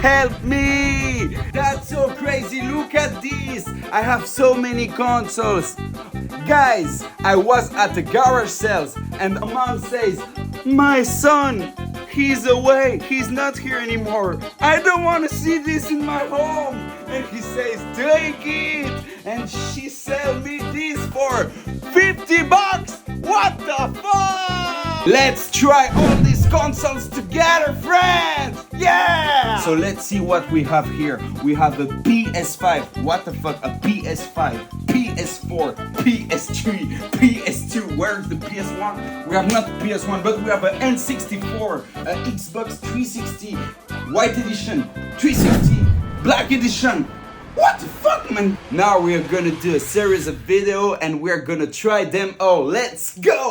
help me! That's so crazy, look at this! I have so many consoles. Guys, I was at the garage sales and the mom says, my son, he's away, he's not here anymore. I don't want to see this in my home. And he says, take it. And she sell me this for 50 bucks. What the fuck? Let's try all these consoles together, friends. Yeah. So let's see what we have here. We have a PS5. What the fuck? A PS5, PS4, PS3, PS2. Where's the PS1? We have not PS1, but we have an N64, a Xbox 360, white edition, 360, black edition. What the fuck, man? Now we are gonna do a series of video and we're gonna try them all. Let's go!